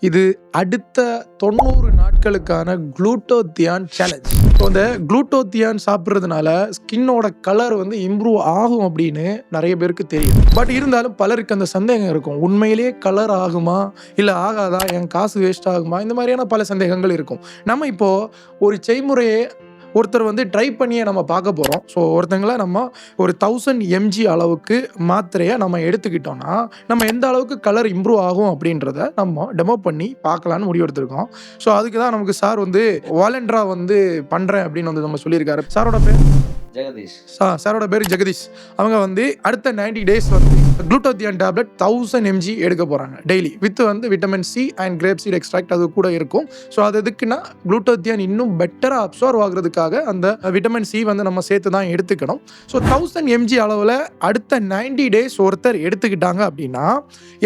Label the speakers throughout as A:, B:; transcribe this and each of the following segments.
A: இது அடுத்த 90 நாட்களுக்கான குளூட்டோத்தியான் challenge. So இந்த குளூட்டோத்தியான் சாப்பிட்றதுனால ஸ்கின்னோட கலர் வந்து இம்ப்ரூவ் ஆகும் அப்படின்னு நிறைய பேருக்கு தெரியும். பட் இருந்தாலும் பலருக்கு அந்த சந்தேகம் இருக்கும். உண்மையிலேயே கலர் ஆகுமா இல்லை ஆகாதா, என் காசு வேஸ்ட் ஆகுமா, இந்த மாதிரியான பல சந்தேகங்கள் இருக்கும். நம்ம இப்போது ஒரு செய்முறையை ஒருத்தர் வந்து ட்ரை பண்ணியே நம்ம பார்க்க போகிறோம். ஸோ ஒருத்தங்களை நம்ம ஒரு 1000 mg அளவுக்கு மாத்திரையை நம்ம எடுத்துக்கிட்டோம்னா நம்ம எந்த அளவுக்கு கலர் இம்ப்ரூவ் ஆகும் அப்படின்றத நம்ம டெமோ பண்ணி பார்க்கலான்னு முடிவு எடுத்திருக்கோம். ஸோ அதுக்கு தான் நமக்கு சார் வந்து வாலண்டரா வந்து பண்ணுறேன் அப்படின்னு வந்து நம்ம சொல்லியிருக்காரு. சாரோட பேர்
B: ஜெகதீஷ்.
A: சாரோட பேர் ஜெகதீஷ். அவங்க வந்து அடுத்த 90 days வந்து குளூட்டோத்தியான் டேப்லெட் 1000 mg எடுக்க போகிறாங்க டெய்லி வித் வந்து vitamin C and grape seed extract அது கூட இருக்கும். ஸோ அது எதுக்குன்னா குளூட்டோத்தியான் இன்னும் பெட்டராக அப்சார்வ் ஆகுறதுக்காக அந்த விட்டமின் சி வந்து நம்ம சேர்த்து தான் எடுத்துக்கணும். ஸோ 1000 mg அளவில் அடுத்த 90 days ஒருத்தர் எடுத்துக்கிட்டாங்க அப்படின்னா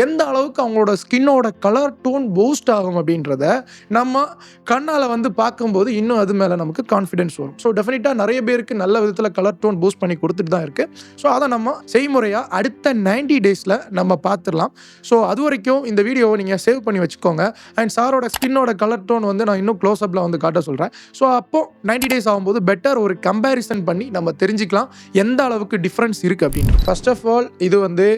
A: எந்த அளவுக்கு அவங்களோட ஸ்கின்னோட கலர் டோன் பூஸ்ட் ஆகும் அப்படின்றத நம்ம கண்ணால் வந்து பார்க்கும்போது இன்னும் அது மேலே நமக்கு கான்ஃபிடென்ஸ் வரும். ஸோ டெஃபினட்டாக நிறைய பேருக்கு நல்ல விதத்தில் கலர் டோன் பூஸ்ட் பண்ணி கொடுத்துட்டு தான் இருக்கு. ஸோ அதை நம்ம செய்முறையாக அடுத்த 90 daysல நம்ம பார்த்துடலாம். ஸோ அது வரைக்கும் இந்த வீடியோவை நீங்கள் சேவ் பண்ணி வச்சுக்கோங்க. அண்ட் சாரோட ஸ்கின்னோட கலர் டோன் வந்து நான் இன்னும் க்ளோஸ்அப்பில் வந்து காட்ட சொல்கிறேன். ஸோ அப்போ 90 days ஆகும்போது பெட்டர் ஒரு கம்பேரிசன் பண்ணி நம்ம தெரிஞ்சுக்கலாம் எந்த அளவுக்கு டிஃப்ரென்ஸ் இருக்குது அப்படின்னு. ஃபர்ஸ்ட் ஆஃப் ஆல் இது வந்து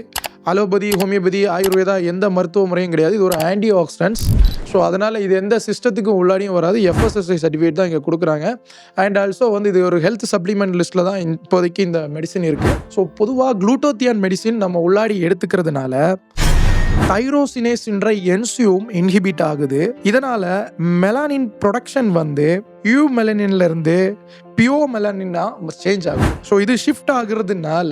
A: அலோபதி, ஹோமியோபதி, ஆயுர்வேதா எந்த மருத்துவ முறையும் கிடையாது. இது ஒரு ஆன்டி ஆக்சிடென்ட்ஸ். ஸோ அதனால் இது எந்த சிஸ்டத்துக்கும் உள்ளாடியும் வராது. FSSAI சர்டிஃபிகேட் தான் இங்கே கொடுக்குறாங்க. அண்ட் ஆல்சோ வந்து இது ஒரு ஹெல்த் சப்ளிமெண்ட் லிஸ்ட்டில் தான் இப்போதைக்கு இந்த மெடிசின் இருக்குது. ஸோ பொதுவாக குளூட்டோத்தியான் மெடிசின் நம்ம உள்ளாடி எடுத்துக்கிறதுனால தைரோசினேஸ்ன்ற என்சியூம் இன்ஹிபிட் ஆகுது. இதனால் மெலானின் ப்ரொடக்ஷன் வந்து யூ மெலனின்லேருந்து பியோ மெலனினா சேஞ்ச் ஆகுது. ஸோ இது ஷிஃப்ட் ஆகுறதுனால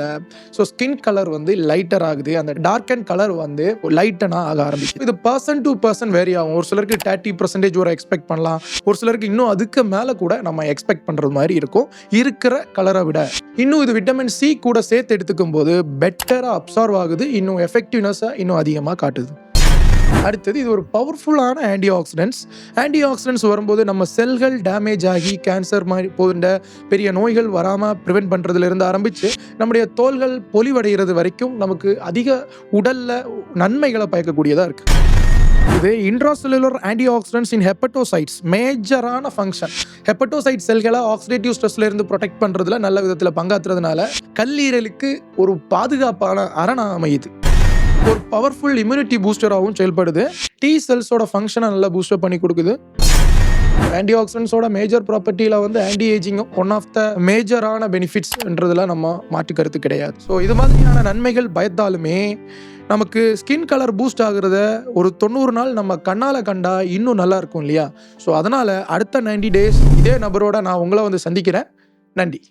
A: ஸோ ஸ்கின் கலர் வந்து லைட்டர் ஆகுது. அந்த டார்க் அண்ட் கலர் வந்து லைட்டனாக ஆக ஆரம்பிக்குது. இது பர்சன் டு பர்சன் வேரி ஆகும். ஒரு சிலருக்கு 30% ஒரு எக்ஸ்பெக்ட் பண்ணலாம். ஒரு சிலருக்கு இன்னும் அதுக்கு மேலே கூட நம்ம எக்ஸ்பெக்ட் பண்ணுறது மாதிரி இருக்கும். இருக்கிற கலரை விட இன்னும் இது விட்டமின் சி கூட சேர்த்து எடுத்துக்கும் போது பெட்டராக அப்சார்வ் ஆகுது. இன்னும் எஃபெக்டிவ்னஸை இன்னும் அதிகமாக காட்டுது. அடுத்தது இது ஒரு பவர்ஃபுல்லான ஆன்டி ஆக்சிடென்ட்ஸ் வரும்போது நம்ம செல்கள் டேமேஜ் ஆகி கேன்சர் மாதிரி போன்ற பெரிய நோய்கள் வராமல் ப்ரிவென்ட் பண்ணுறதுலேருந்து ஆரம்பித்து நம்முடைய தோள்கள் பொலிவடைகிறது வரைக்கும் நமக்கு அதிக உடலில் நன்மைகளை பயக்கக்கூடியதாக இருக்குது. இது intracellular anti oxidants in hepatocytes மேஜரான ஃபங்க்ஷன். ஹெப்படோசைட் செல்களை ஆக்சிடேட்டிவ் ஸ்ட்ரெஸ்லேருந்து ப்ரொடெக்ட் பண்ணுறதுல நல்ல விதத்தில் பங்காற்றுறதுனால கல்லீரலுக்கு ஒரு பாதுகாப்பான அரணா அமையுது. ஒரு பவர்ஃபுல் இம்யூனிட்டி பூஸ்டராகவும் செயல்படுது. டி செல்ஸோட ஃபங்க்ஷனை நல்லா பூஸ்டர் பண்ணி கொடுக்குது. ஆன்டி ஆக்சிடென்ட்ஸோட மேஜர் ப்ராப்பர்ட்டியில் வந்து ஆன்டி ஏஜிங்கும் ஒன் ஆஃப் த மேஜரான பெனிஃபிட்ஸ்ன்றதுல நம்ம மாற்று கருத்து கிடையாது. ஸோ இது மாதிரியான நன்மைகள் பயத்தாலுமே நமக்கு ஸ்கின் கலர் பூஸ்ட் ஆகுறத ஒரு 90 நாள் நம்ம கண்ணால் கண்டா இன்னும் நல்லா இருக்கும் இல்லையா? ஸோ அதனால் அடுத்த 90 days இதே நபரோட நான் உங்களை வந்து சந்திக்கிறேன். நன்றி.